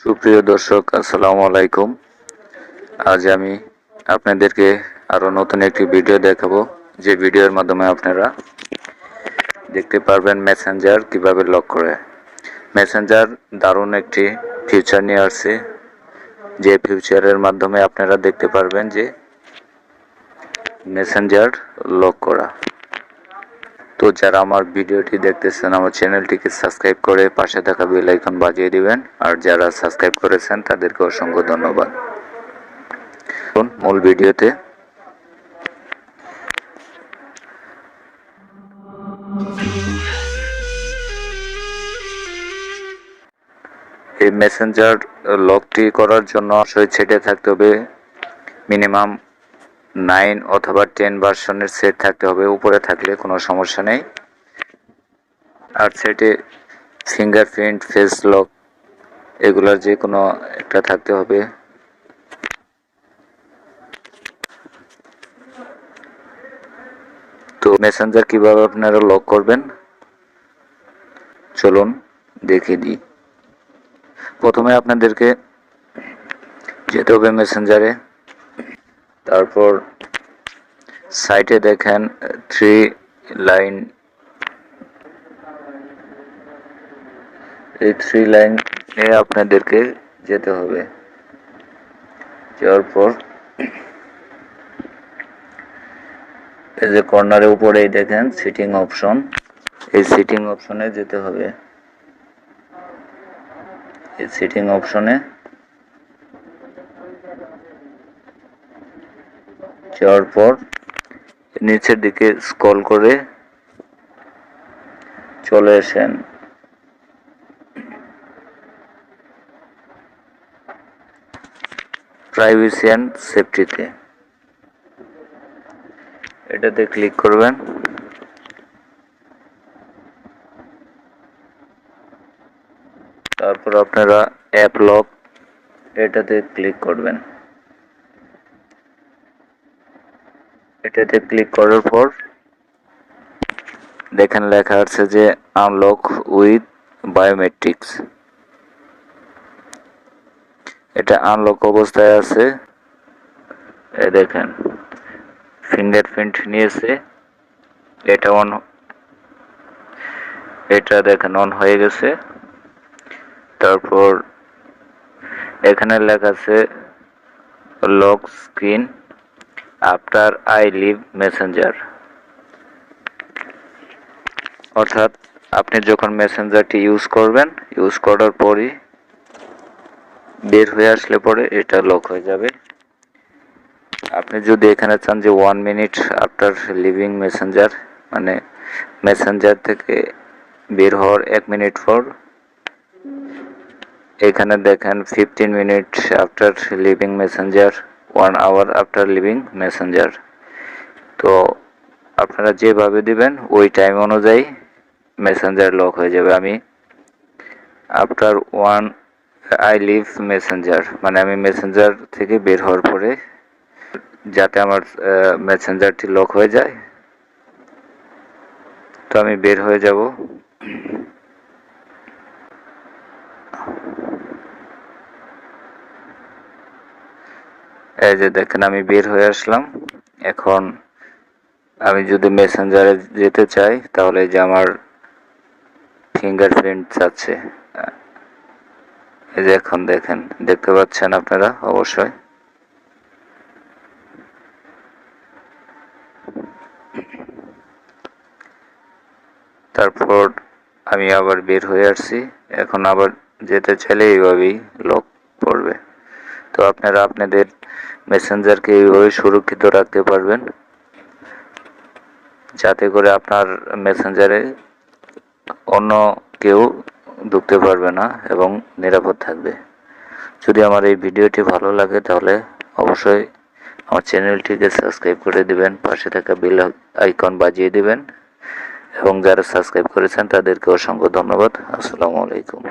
সুপ্রিয় দর্শক, আসসালামু আলাইকুম। আজ আমি আপনাদেরকে আরো নতুন একটি ভিডিও দেখাবো, যে ভিডিওর মাধ্যমে আপনারা দেখতে পারবেন মেসেঞ্জার কিভাবে লক করে। মেসেঞ্জার দারুণ একটি ফিচার নিয়ে আসছে, যে ফিচারের মাধ্যমে আপনারা দেখতে পারবেন যে মেসেঞ্জার লক করা। তো যারা আমার ভিডিওটি দেখতেছেন, আমার চ্যানেলটিকে সাবস্ক্রাইব করে পাশে থাকা বেল আইকন বাজিয়ে দিবেন, আর যারা সাবস্ক্রাইব করেছেন তাদেরকে অসংখ্য ধন্যবাদ। মূল ভিডিওতে এই মেসেঞ্জার লকটি করার জন্য অবশ্যই সেটে থাকতে হবে মিনিমাম 9 অথবা 10 ভার্সনের সেট থাকতে হবে। উপরে থাকলে কোনো সমস্যা নেই। আর সেটে ফিঙ্গারপ্রিন্ট, ফেস লক এগুলোর যে কোনো একটা থাকতে হবে। তো মেসেঞ্জার কিভাবে আপনারা লক করবেন চলুন দেখিয়ে দিই। প্রথমে আপনাদেরকে যেতে হবে মেসেঞ্জারে, তারপর সাইটে দেখেন 3 লাইন, এই 3 লাইনে আপনাদেরকে যেতে হবে। যাওয়ার পর এই যে কর্নারের উপরেই দেখেন সিটিং অপশন, এই সিটিং অপশনে যেতে হবে। এই সিটিং অপশনে যাওয়ার পর নিচের দিকে স্ক্রল করে চলে আসেন প্রাইভেসি অ্যান্ড সেফটিতে, এটাতে ক্লিক করবেন। তারপর আপনারা অ্যাপ লক এটাতে ক্লিক করবেন। এটাতে ক্লিক করার পর দেখেন লেখা আছে যে আনলক উইথ বায়োমেট্রিক্স। এটা আনলক অবস্থায় আছে। এই দেখেন ফিঙ্গারপ্রিন্ট নিয়েছে, এটা দেখেন অন হয়ে গেছে। তারপর এখানে লেখা আছে lock screen after I leave messenger, অর্থাৎ আপনি যখন মেসেঞ্জারটি ইউজ করবেন, ইউজ করার পরই বের হয়ে আসলে পরে এটা লক হয়ে যাবে। আপনি যদি এখানে চান যে 1 মিনিট আফটার লিভিং মেসেঞ্জার, মানে মেসেঞ্জার থেকে বের হওয়ার 1 মিনিট পর, এখানে দেখেন 15 minute after leaving messenger, 1 hour after leaving messenger. তো আপনারা যেভাবে দিবেন ওই টাইম অনুযায়ী মেসেঞ্জার লক হয়ে যাবে। আমি আফটার 1 আই লিভ মেসেঞ্জার, মানে আমি মেসেঞ্জার থেকে বের হওয়ার পরে যাতে আমার মেসেঞ্জারটি লক হয়ে যায়, তো আমি বের হয়ে যাব। এই যে দেখেন আমি বের হয়ে আসলাম। এখন আমি যদি মেসেঞ্জারে যেতে চাই তাহলে যে আমার ফিঙ্গারপ্রিন্ট আছে, এই যে এখন দেখেন, দেখতে পাচ্ছেন আপনারা অবশ্যই। তারপর আমি আবার বের হয়ে আসছি। এখন আবার যেতে চাইলে এইভাবেই লক পড়বে। তো আপনারা আপনাদের মেসেঞ্জারকে এইভাবে সুরক্ষিত রাখতে পারবেন, যাতে করে আপনার মেসেঞ্জারে অন্য কেউ ঢুকতে পারবে না এবং নিরাপদ থাকবে। যদি আমার এই ভিডিওটি ভালো লাগে তাহলে অবশ্যই আমার চ্যানেলটিকে সাবস্ক্রাইব করে দিবেন, পাশে থাকা বেল আইকন বাজিয়ে দিবেন, এবং যারা সাবস্ক্রাইব করেছেন তাদেরকে অসংখ্য ধন্যবাদ। আসসালামু আলাইকুম।